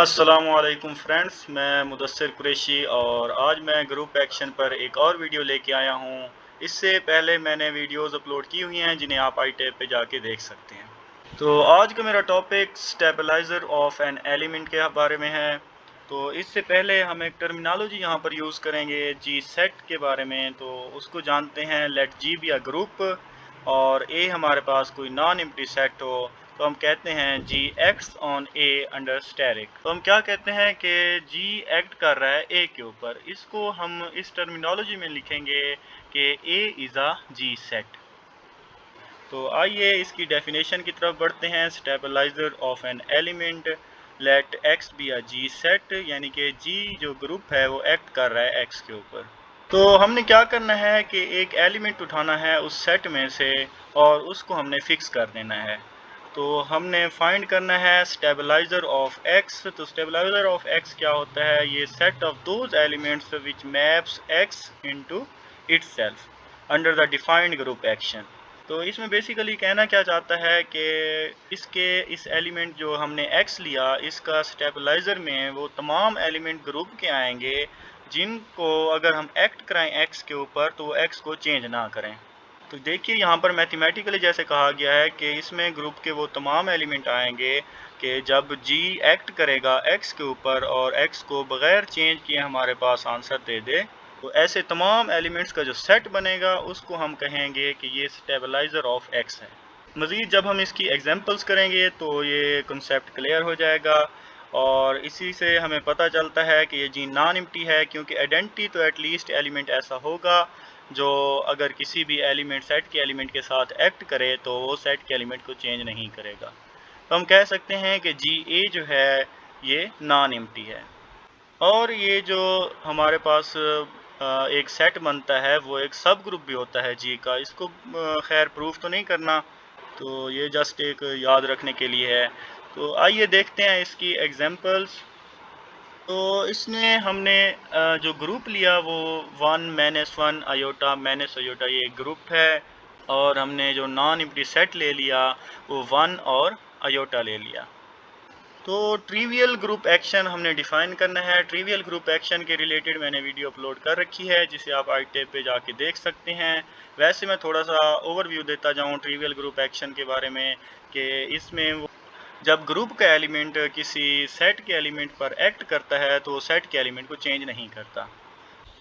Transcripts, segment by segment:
अस्सलामुअलैकुम फ्रेंड्स, मैं मुदस्सिर कुरैशी और आज मैं ग्रुप एक्शन पर एक और वीडियो लेके आया हूँ। इससे पहले मैंने वीडियोस अपलोड की हुई हैं जिन्हें आप आई टैब पे जाके देख सकते हैं। तो आज का मेरा topic stabiliser of an element के बारे में है। तो इससे पहले हम एक टर्मिनोलॉजी यहाँ पर यूज़ करेंगे जी सेट के बारे में। तो उसको जानते हैं, let G be a group और ए हमारे पास कोई नॉन एम्प्टी सेट हो तो हम कहते हैं G acts on A under static. तो हम क्या कहते हैं कि जी एक्ट कर रहा है ए के ऊपर। इसको हम इस टर्मिनोलॉजी में लिखेंगे कि A is a G set. तो आइए इसकी डेफिनेशन की तरफ बढ़ते हैं। Stabiliser of an element, let X be a G set, यानी कि जी जो ग्रुप है वो एक्ट कर रहा है एक्स के ऊपर। तो हमने क्या करना है कि एक एलिमेंट उठाना है उस सेट में से और उसको हमने फिक्स कर देना है। तो हमने फाइंड करना है स्टेबलाइजर ऑफ एक्स। तो स्टेबलाइजर ऑफ एक्स क्या होता है? ये set of those elements which maps x into itself under the defined group action. तो इसमें बेसिकली कहना क्या चाहता है कि इस एलिमेंट जो हमने एक्स लिया, इसका स्टेबलाइजर में वो तमाम एलिमेंट ग्रुप के आएंगे जिनको अगर हम एक्ट कराएं एक्स के ऊपर तो वो एक्स को चेंज ना करें। तो देखिए यहाँ पर मैथमेटिकली जैसे कहा गया है कि इसमें ग्रुप के वो तमाम एलिमेंट आएंगे कि जब जी एक्ट करेगा एक्स के ऊपर और एक्स को बग़ैर चेंज किए हमारे पास आंसर दे दे, तो ऐसे तमाम एलिमेंट्स का जो सेट बनेगा उसको हम कहेंगे कि ये स्टेबलाइज़र ऑफ एक्स है। मज़ीद जब हम इसकी एग्जांपल्स करेंगे तो ये कंसेप्ट क्लियर हो जाएगा और इसी से हमें पता चलता है कि ये जी नॉन एम्प्टी है, क्योंकि आइडेंटिटी तो एटलीस्ट एलिमेंट ऐसा होगा जो अगर किसी भी एलिमेंट सेट के एलिमेंट के साथ एक्ट करे तो वो सेट के एलिमेंट को चेंज नहीं करेगा। तो हम कह सकते हैं कि जी ए जो है ये नॉन एम्प्टी है। और ये जो हमारे पास एक सेट बनता है वो एक सब ग्रुप भी होता है जी का। इसको खैर प्रूफ तो नहीं करना, तो ये जस्ट एक याद रखने के लिए है। तो आइए देखते हैं इसकी एग्जांपल्स। तो इसमें हमने जो ग्रुप लिया वो 1 - 1 अयोटा - अयोटा, ये एक ग्रुप है। और हमने जो नॉन एम्प्टी सेट ले लिया वो 1 और अयोटा ले लिया। तो ट्रिवियल ग्रुप एक्शन हमने डिफ़ाइन करना है। ट्रिवियल ग्रुप एक्शन के रिलेटेड मैंने वीडियो अपलोड कर रखी है जिसे आप आई टैब पे जाके देख सकते हैं। वैसे मैं थोड़ा सा ओवरव्यू देता जाऊँ ट्रिवियल ग्रुप एक्शन के बारे में कि इसमें वो जब ग्रुप का एलिमेंट किसी सेट के एलिमेंट पर एक्ट करता है तो सेट के एलिमेंट को चेंज नहीं करता।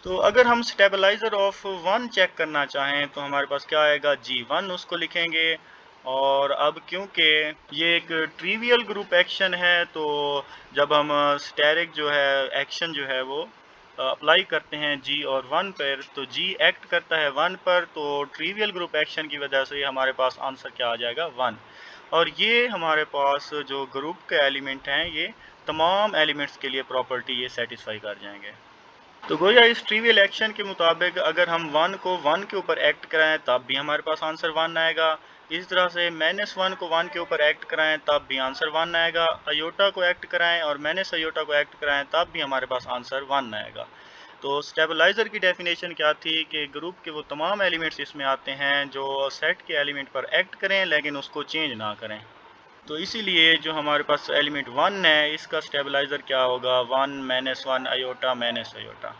तो अगर हम स्टेबलाइज़र ऑफ 1 चेक करना चाहें तो हमारे पास क्या आएगा? G1 उसको लिखेंगे। और अब क्योंकि ये एक ट्रिवियल ग्रुप एक्शन है तो जब हम स्टेरिक जो है एक्शन जो है वो अप्लाई करते हैं G और 1 पर, तो G एक्ट करता है 1 पर, तो ट्रिवियल ग्रुप एक्शन की वजह से हमारे पास आंसर क्या आ जाएगा? 1। और ये हमारे पास जो ग्रुप के एलिमेंट हैं ये तमाम एलिमेंट्स के लिए प्रॉपर्टी ये सेटिस्फाई कर जाएंगे। तो गोया इस ट्रिवियल एक्शन के मुताबिक अगर हम 1 को 1 के ऊपर एक्ट कराएं तब भी हमारे पास आंसर 1 आएगा। इस तरह से -1 को 1 के ऊपर एक्ट कराएं तब भी आंसर 1 आएगा। अयोटा को एक्ट कराएं और -अयोटा को एक्ट कराएं तब भी हमारे पास आंसर 1 आएगा। तो स्टेबलाइज़र की डेफिनेशन क्या थी कि ग्रुप के वो तमाम एलिमेंट्स इसमें आते हैं जो सेट के एलिमेंट पर एक्ट करें लेकिन उसको चेंज ना करें। तो इसीलिए जो हमारे पास एलिमेंट 1 है इसका स्टेबलाइज़र क्या होगा? 1 - 1 अयोटा -अयोटा।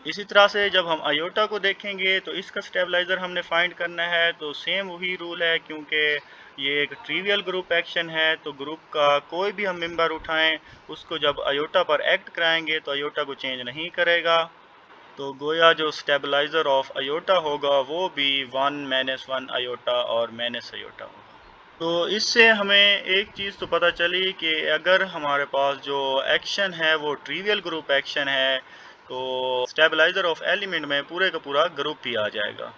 इसी तरह से जब हम अयोटा को देखेंगे तो इसका स्टेबलाइज़र हमने फाइंड करना है। तो सेम वही रूल है, क्योंकि ये एक ट्रिवियल ग्रुप एक्शन है तो ग्रुप का कोई भी हम मेंबर उठाएं उसको जब अयोटा पर एक्ट कराएंगे तो अयोटा को चेंज नहीं करेगा। तो गोया जो स्टेबलाइज़र ऑफ अयोटा होगा वो भी 1 - 1 अयोटा और -अयोटा होगा। तो इससे हमें एक चीज़ तो पता चली कि अगर हमारे पास जो एक्शन है वो ट्रिवियल ग्रुप एक्शन है तो स्टेबलाइज़र ऑफ एलिमेंट में पूरे का पूरा ग्रुप ही आ जाएगा।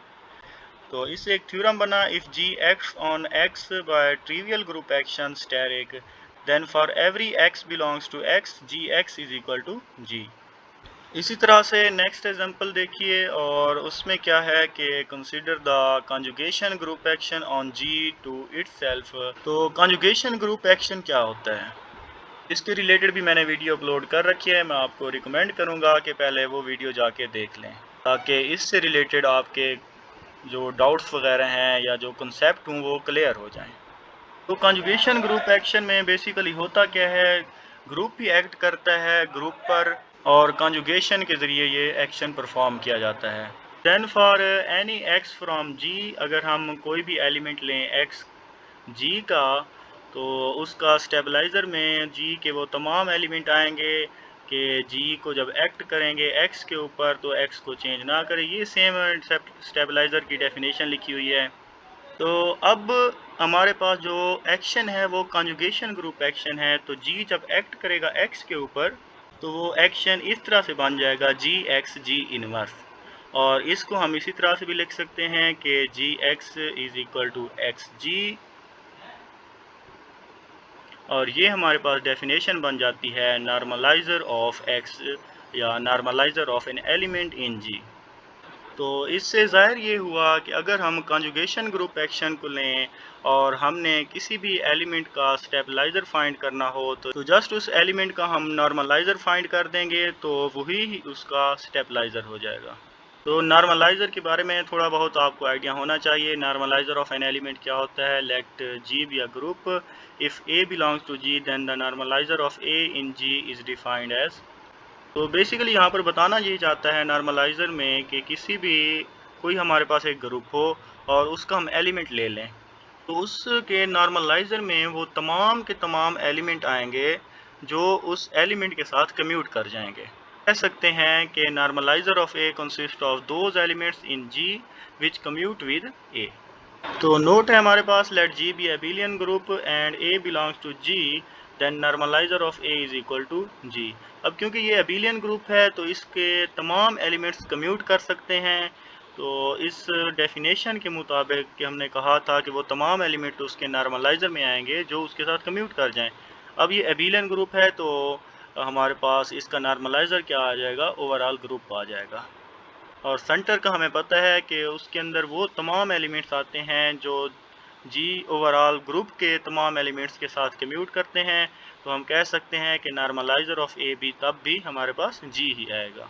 तो इससे एक थ्योरम बना, if G acts on X by trivial group action asterisk then for every X belongs to X G X is equal to G. इसी तरह से नेक्स्ट एग्जांपल देखिए और उसमें क्या है कि consider the conjugation group action on G to itself. तो कॉन्जुगेशन ग्रुप एक्शन क्या होता है इसके रिलेटेड भी मैंने वीडियो अपलोड कर रखी है। मैं आपको रिकमेंड करूंगा कि पहले वो वीडियो जाके देख लें ताकि इससे रिलेटेड आपके जो डाउट्स वगैरह हैं या जो कंसेप्ट हों वो क्लियर हो जाएं। तो कंजुगेशन ग्रुप एक्शन में बेसिकली होता क्या है, ग्रुप ही एक्ट करता है ग्रुप पर और कंजुगेशन के ज़रिए ये एक्शन परफॉर्म किया जाता है। Then for any X from G, अगर हम कोई भी एलिमेंट लें एक्स जी का, तो उसका स्टेबलाइज़र में जी के वो तमाम एलिमेंट आएंगे कि जी को जब एक्ट करेंगे एक्स के ऊपर तो एक्स को चेंज ना करे। ये सेम स्टेबलाइज़र की डेफिनेशन लिखी हुई है। तो अब हमारे पास जो एक्शन है वो कंजुगेशन ग्रुप एक्शन है। तो जी जब एक्ट करेगा एक्स के ऊपर तो वो एक्शन इस तरह से बन जाएगा जी एक्स जी इनवर्स, और इसको हम इसी तरह से भी लिख सकते हैं कि G X is equal to X G, और ये हमारे पास डेफिनेशन बन जाती है नॉर्मलाइज़र ऑफ एक्स या नॉर्मलाइज़र ऑफ एन एलिमेंट इन जी। तो इससे ज़ाहिर ये हुआ कि अगर हम कंजुगेशन ग्रुप एक्शन को लें और हमने किसी भी एलिमेंट का स्टेबलाइज़र फाइंड करना हो तो जस्ट उस एलिमेंट का हम नॉर्मलाइज़र फाइंड कर देंगे तो वही उसका स्टेबलाइज़र हो जाएगा। तो नॉर्मलाइज़र के बारे में थोड़ा बहुत आपको आइडिया होना चाहिए। नॉर्मलाइज़र ऑफ एन एलिमेंट क्या होता है? Let G be a group, if A belongs to G then the normaliser of A in G is defined as. तो बेसिकली यहाँ पर बताना यही चाहता है नॉर्मलाइज़र में कि किसी भी कोई हमारे पास एक ग्रुप हो और उसका हम एलिमेंट ले लें तो उसके नॉर्मलाइज़र में वो तमाम के तमाम एलिमेंट आएंगे जो उस एलिमेंट के साथ कम्यूट कर जाएंगे। कह सकते हैं कि normaliser of A consist of those elements in G which commute with A. तो नोट है हमारे पास, let G be abelian group and A belongs to G then normaliser of A is equal to G. अब क्योंकि ये abelian group है तो इसके तमाम एलिमेंट्स कम्यूट कर सकते हैं। तो इस डेफिनेशन के मुताबिक कि हमने कहा था कि वो तमाम एलिमेंट उसके नॉर्मलाइज़र में आएंगे जो उसके साथ कम्यूट कर जाएं। अब ये एबिलियन ग्रुप है तो हमारे पास इसका नॉर्मलाइज़र क्या आ जाएगा? ओवरऑल ग्रुप आ जाएगा। और सेंटर का हमें पता है कि उसके अंदर वो तमाम एलिमेंट्स आते हैं जो जी ओवरऑल ग्रुप के तमाम एलिमेंट्स के साथ कम्यूट करते हैं। तो हम कह सकते हैं कि नॉर्मलाइज़र ऑफ ए बी तब भी हमारे पास जी ही आएगा।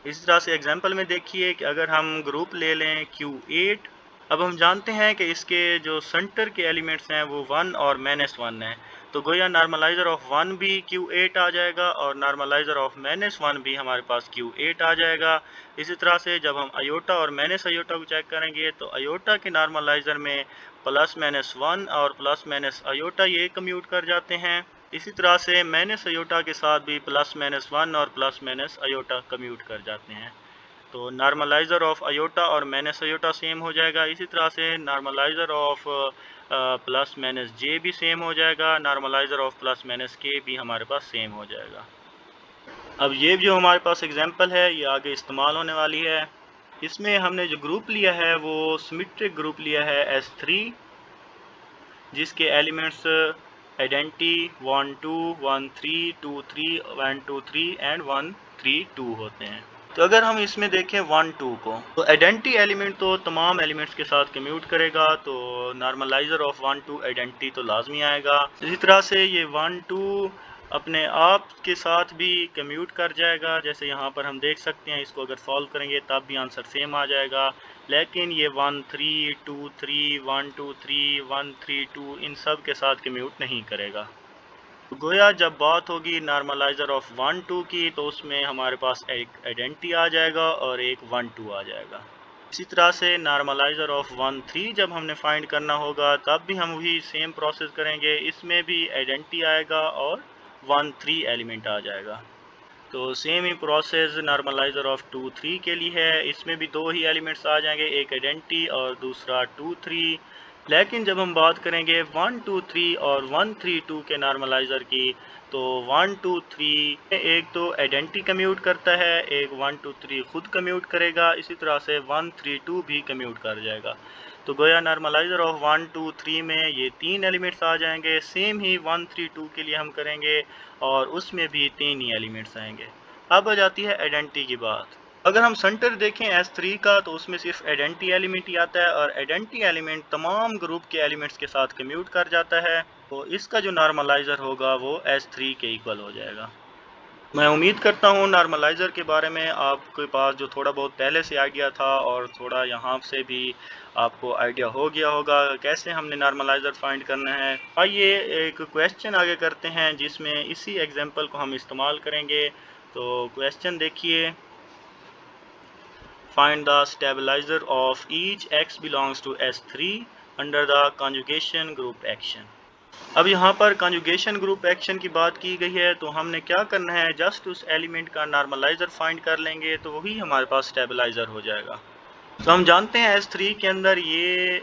इस तरह से एग्जांपल में देखिए कि अगर हम ग्रुप ले लें Q8, अब हम जानते हैं कि इसके जो सेंटर के एलिमेंट्स हैं वो 1 और -1 है। तो गोया नॉर्मलाइज़र ऑफ 1 भी Q8 आ जाएगा और नॉर्मलाइज़र ऑफ -1 भी हमारे पास Q8 आ जाएगा। इसी तरह से जब हम अयोटा और माइनस अयोटा को चेक करेंगे तो अयोटा के नॉर्मलाइज़र में +-1 और +- अयोटा ये कम्यूट कर जाते हैं। इसी तरह से माइनस अयोटा के साथ भी +-1 और +- अयोटा कम्यूट कर जाते हैं। तो नॉर्मलाइज़र ऑफ अयोटा और माइनस अयोटा सेम हो जाएगा। इसी तरह से नॉर्मलाइज़र ऑफ +-j भी सेम हो जाएगा। नॉर्मलाइज़र ऑफ +-k भी हमारे पास सेम हो जाएगा। अब ये जो हमारे पास एग्जांपल है ये आगे इस्तेमाल होने वाली है। इसमें हमने जो ग्रुप लिया है वो सिमेट्रिक ग्रुप लिया है S3, जिसके एलिमेंट्स आइडेंटिटी 1 2 1 3 2 3 1 2 3 एंड 1 3 2 होते हैं। तो अगर हम इसमें देखें 1 2 को, तो आइडेंटिटी एलिमेंट तो तमाम एलिमेंट्स के साथ कम्यूट करेगा, तो नॉर्मलाइज़र ऑफ 1 2 आइडेंटिटी तो लाजमी आएगा। इसी तरह से ये 1 2 अपने आप के साथ भी कम्यूट कर जाएगा। जैसे यहाँ पर हम देख सकते हैं, इसको अगर सॉल्व करेंगे तब भी आंसर सेम आ जाएगा। लेकिन ये 1 3 2 3 1 2 3 1 3 2 इन सब के साथ कम्यूट नहीं करेगा। तो गोया जब बात होगी नॉर्मलाइज़र ऑफ 1 2 की तो उसमें हमारे पास एक आइडेंटिटी आ जाएगा और एक 1 2 आ जाएगा। इसी तरह से नॉर्मलाइज़र ऑफ 1 3 जब हमने फाइंड करना होगा तब भी हम वही सेम प्रोसेस करेंगे। इसमें भी आइडेंटिटी आएगा और 1 3 एलिमेंट आ जाएगा। तो सेम ही प्रोसेस नॉर्मलाइज़र ऑफ 2 3 के लिए है। इसमें भी दो ही एलिमेंट्स आ जाएंगे, एक आइडेंटिटी और दूसरा 2 3। लेकिन जब हम बात करेंगे 1 2 3 और 1 3 2 के नॉर्मलाइज़र की, तो 1 2 3 एक तो आइडेंटिटी कम्यूट करता है, एक 1 2 3 खुद कम्यूट करेगा। इसी तरह से 1 3 2 भी कम्यूट कर जाएगा। तो गोया नॉर्मलाइज़र ऑफ 1 2 3 में ये तीन एलिमेंट्स आ जाएंगे। सेम ही 1 3 2 के लिए हम करेंगे और उसमें भी तीन ही एलिमेंट्स आएंगे। अब आ जाती है आइडेंटिटी की बात। अगर हम सेंटर देखें S3 का तो उसमें सिर्फ आइडेंटिटी एलिमेंट ही आता है और आइडेंटिटी एलिमेंट तमाम ग्रुप के एलिमेंट्स के साथ कम्यूट कर जाता है। तो इसका जो नॉर्मलाइज़र होगा वो S3 के इक्वल हो जाएगा। मैं उम्मीद करता हूँ नॉर्मलाइज़र के बारे में आपके पास जो थोड़ा बहुत पहले से आइडिया था और थोड़ा यहाँ से भी आपको आइडिया हो गया होगा कैसे हमने नॉर्मलाइज़र फाइंड करना है। आइए एक क्वेश्चन आगे करते हैं जिसमें इसी एग्जांपल को हम इस्तेमाल करेंगे। तो क्वेश्चन देखिए, find the stabiliser of each x belongs to S3 under the conjugation group action. अब यहाँ पर कॉन्जुगेशन ग्रुप एक्शन की बात की गई है, तो हमने क्या करना है, जस्ट उस एलिमेंट का नॉर्मलाइज़र फाइंड कर लेंगे तो वही हमारे पास स्टेबलाइज़र हो जाएगा। तो हम जानते हैं S3 के अंदर ये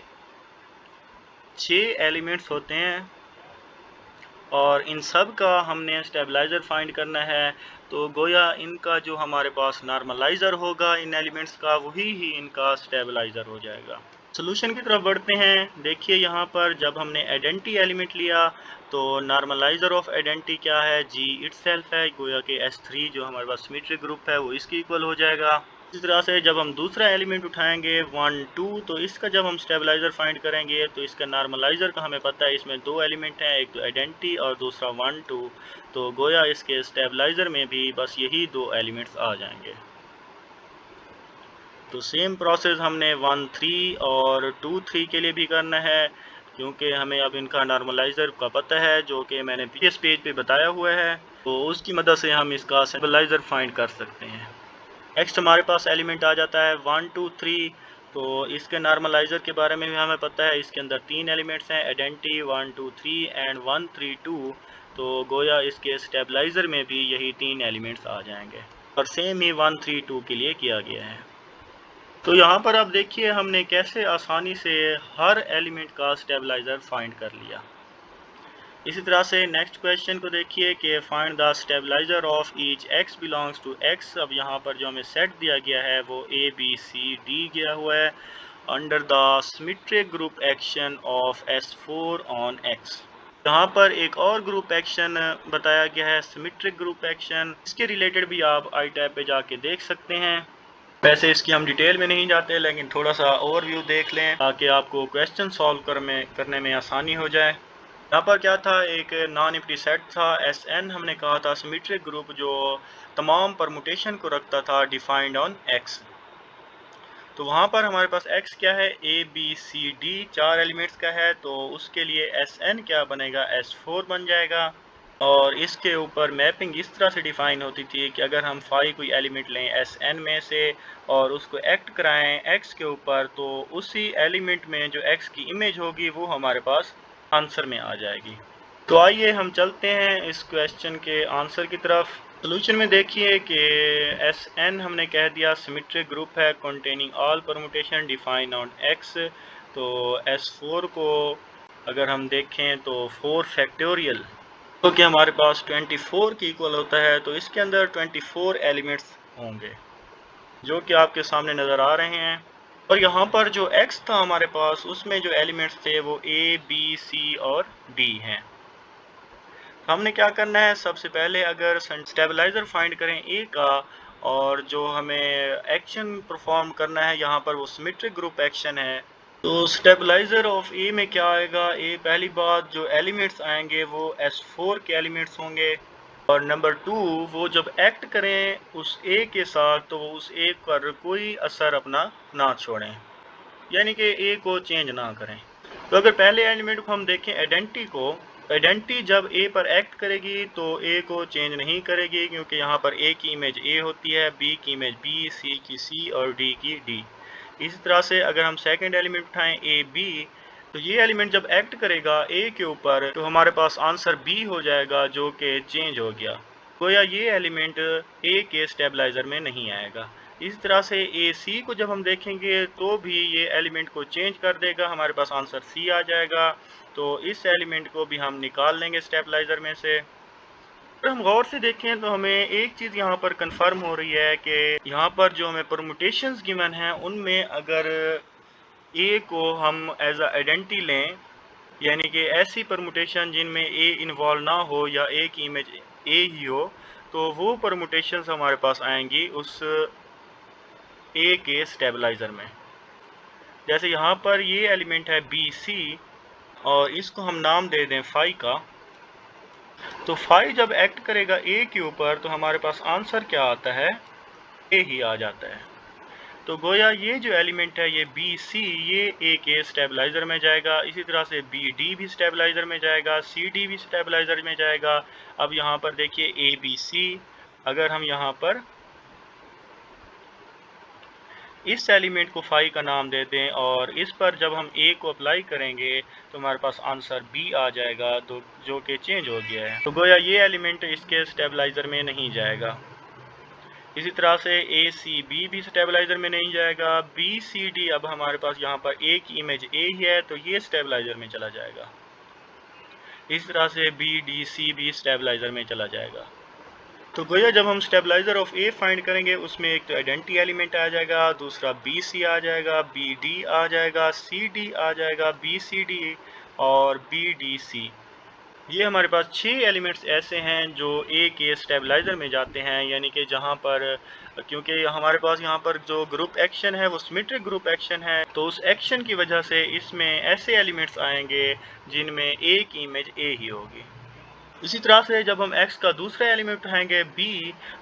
6 एलिमेंट्स होते हैं और इन सब का हमने स्टेबलाइज़र फाइंड करना है। तो गोया इनका जो हमारे पास नॉर्मलाइज़र होगा इन एलिमेंट्स का, वही ही इनका स्टेबलाइज़र हो जाएगा। सोल्यूशन की तरफ बढ़ते हैं। देखिए यहाँ पर जब हमने आइडेंटिटी एलिमेंट लिया तो नॉर्मलाइज़र ऑफ आइडेंटिटी क्या है, जी इटसेल्फ है। गोया के S3 जो हमारे पास सिमेट्रिक ग्रुप है वो इसके इक्वल हो जाएगा। इसी तरह से जब हम दूसरा एलिमेंट उठाएंगे 1 2, तो इसका जब हम स्टेबलाइज़र फाइंड करेंगे तो इसका नॉर्मलाइज़र का हमें पता है, इसमें 2 एलिमेंट हैं, एक तो आइडेंटिटी और दूसरा 1 2। तो गोया इसके स्टेबलाइज़र में भी बस यही 2 एलिमेंट्स आ जाएंगे। तो सेम प्रोसेस हमने 1 3 और 2 3 के लिए भी करना है, क्योंकि हमें अब इनका नॉर्मलाइज़र का पता है जो कि मैंने प्रीवियस पेज पे बताया हुआ है। तो उसकी मदद से हम इसका स्टेबलाइज़र फाइंड कर सकते हैं। नेक्स्ट हमारे पास एलिमेंट आ जाता है 1 2 3। तो इसके नॉर्मलाइज़र के बारे में भी हमें पता है, इसके अंदर 3 एलिमेंट्स हैं, आइडेंटिटी 1 2 3 एंड 1 3 2। तो गोया इसके स्टेबलाइज़र में भी यही 3 एलिमेंट्स आ जाएंगे और सेम ही 1 3 2 के लिए किया गया है। तो यहाँ पर आप देखिए हमने कैसे आसानी से हर एलिमेंट का स्टेबलाइज़र फाइंड कर लिया। इसी तरह से नेक्स्ट क्वेश्चन को देखिए कि find the stabiliser of each x belongs to x। अब यहाँ पर जो हमें सेट दिया गया है वो A B C D गया हुआ है under the symmetric group action of S4 on x। यहाँ पर एक और ग्रुप एक्शन बताया गया है, सिमेट्रिक ग्रुप एक्शन। इसके रिलेटेड भी आप आई टैब पे जाके देख सकते हैं। वैसे इसकी हम डिटेल में नहीं जाते, लेकिन थोड़ा सा ओवरव्यू देख लें ताकि आपको क्वेश्चन सॉल्व करने में आसानी हो जाए। यहाँ पर क्या था, एक नॉन एम्प्टी सेट था Sn। हमने कहा था सिमेट्रिक ग्रुप जो तमाम परमुटेशन को रखता था डिफाइंड ऑन x। तो वहाँ पर हमारे पास x क्या है, A B C D 4 elements का है। तो उसके लिए Sn क्या बनेगा, S4 बन जाएगा। और इसके ऊपर मैपिंग इस तरह से डिफ़ाइन होती थी कि अगर हम फाई कोई एलिमेंट लें Sn में से और उसको एक्ट कराएं x के ऊपर, तो उसी एलिमेंट में जो x की इमेज होगी वो हमारे पास आंसर में आ जाएगी। तो आइए हम चलते हैं इस क्वेश्चन के आंसर की तरफ। सोल्यूशन में देखिए कि Sn हमने कह दिया सिमेट्रिक ग्रुप है containing all permutation define on x। तो S4 को अगर हम देखें तो 4 फैक्टोरियल जो कि हमारे पास 24 की इक्वल होता है। तो इसके अंदर 24 एलिमेंट्स होंगे जो कि आपके सामने नज़र आ रहे हैं। और यहाँ पर जो x था हमारे पास, उसमें जो एलिमेंट्स थे वो A B C और D हैं। हमने क्या करना है, सबसे पहले अगर स्टेबलाइज़र फाइंड करें A का, और जो हमें एक्शन परफॉर्म करना है यहाँ पर वो सिमेट्रिक ग्रुप एक्शन है। तो स्टेबलाइज़र ऑफ A में क्या आएगा, A पहली बात जो एलिमेंट्स आएंगे वो S4 के एलिमेंट्स होंगे। और नंबर 2, वो जब एक्ट करें उस A के साथ तो वो उस A पर कोई असर अपना ना छोड़ें, यानी कि A को चेंज ना करें। तो अगर पहले एलिमेंट को हम देखें आइडेंटिटी को, आइडेंटिटी जब A पर एक्ट करेगी तो A को चेंज नहीं करेगी, क्योंकि यहाँ पर A की इमेज A होती है, B की इमेज B, C की C और D की D। इसी तरह से अगर हम सेकंड एलिमेंट उठाएं A B, तो ये एलिमेंट जब एक्ट करेगा A के ऊपर तो हमारे पास आंसर B हो जाएगा जो कि चेंज हो गया। गोया ये एलिमेंट A के स्टेबलाइज़र में नहीं आएगा। इस तरह से AC को जब हम देखेंगे तो भी ये एलिमेंट को चेंज कर देगा, हमारे पास आंसर C आ जाएगा। तो इस एलिमेंट को भी हम निकाल लेंगे स्टेबलाइज़र में से। अगर हम गौर से देखें तो हमें एक चीज़ यहाँ पर कंफर्म हो रही है कि यहाँ पर जो हमें परमुटेशंस गिवन हैं उनमें अगर A को हम एज अ आइडेंटिटी लें, यानी कि ऐसी परमुटेशन जिनमें A इन्वॉल्व ना हो या A की इमेज A ही हो, तो वो परमुटेशंस हमारे पास आएंगी उस A के स्टेबलाइज़र में। जैसे यहाँ पर ये एलिमेंट है BC और इसको हम नाम दे दें फाई का। तो फाई जब एक्ट करेगा ए के ऊपर तो हमारे पास आंसर क्या आता है, ए ही आ जाता है। तो गोया ये जो एलिमेंट है ये बी सी, ये ए के स्टेबलाइज़र में जाएगा। इसी तरह से बी डी भी स्टेबलाइज़र में जाएगा, सी डी भी स्टेबलाइज़र में जाएगा। अब यहाँ पर देखिए ए बी सी, अगर हम यहाँ पर इस एलिमेंट को फाई का नाम दे दें और इस पर जब हम ए को अप्लाई करेंगे तो हमारे पास आंसर बी आ जाएगा, तो जो कि चेंज हो गया है। तो गोया ये एलिमेंट इसके स्टेबलाइज़र में नहीं जाएगा। इसी तरह से ए सी बी भी स्टेबलाइज़र में नहीं जाएगा। बी सी डी, अब हमारे पास यहाँ पर ए की इमेज ए ही है तो ये स्टेबलाइज़र में चला जाएगा। इस तरह से बी डी सी भी स्टेबलाइज़र में चला जाएगा। तो गोया जब हम स्टेबलाइज़र ऑफ ए फाइंड करेंगे उसमें एक तो आइडेंटिटी एलिमेंट आ जाएगा, दूसरा बी सी आ जाएगा, बी डी आ जाएगा, सी डी आ जाएगा, बी सी डी और बी डी सी। ये हमारे पास 6 एलिमेंट्स ऐसे हैं जो ए के स्टेबलाइज़र में जाते हैं, यानी कि जहाँ पर, क्योंकि हमारे पास यहाँ पर जो ग्रुप एक्शन है वो सिमेट्रिक ग्रुप एक्शन है, तो उस एक्शन की वजह से इसमें ऐसे एलिमेंट्स आएंगे जिनमें ए की इमेज ए ही होगी। इसी तरह से जब हम x का दूसरा एलिमेंट उठाएंगे b,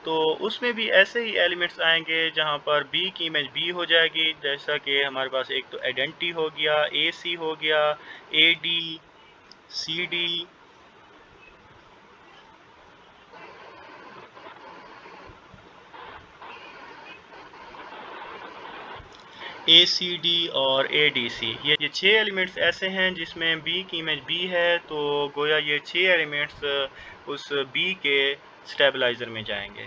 तो उसमें भी ऐसे ही एलिमेंट्स आएंगे जहाँ पर b की इमेज b हो जाएगी। जैसा कि हमारे पास एक तो आइडेंटिटी हो गया, ए सी हो गया, A D, C D, A C D और ए डी सी। ये 6 एलिमेंट्स ऐसे हैं जिसमें b की इमेज b है, तो गोया ये 6 एलिमेंट्स उस b के स्टेबलाइज़र में जाएंगे।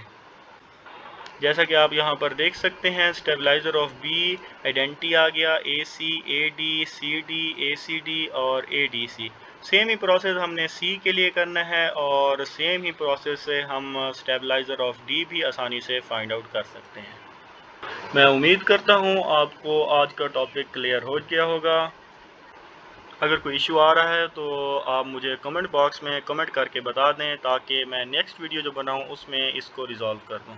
जैसा कि आप यहाँ पर देख सकते हैं, स्टेबलाइज़र ऑफ बी आइडेंटिटी आ गया, A C, A D, C D, A C D और ए डी सी। सेम ही प्रोसेस हमने सी के लिए करना है और सेम ही प्रोसेस से हम स्टेबलाइज़र ऑफ डी भी आसानी से फाइंड आउट कर सकते हैं। मैं उम्मीद करता हूँ आपको आज का टॉपिक क्लियर हो गया होगा। अगर कोई इशू आ रहा है तो आप मुझे कमेंट बॉक्स में कमेंट करके बता दें, ताकि मैं नेक्स्ट वीडियो जो बनाऊँ उसमें इसको रिज़ॉल्व कर दूँ।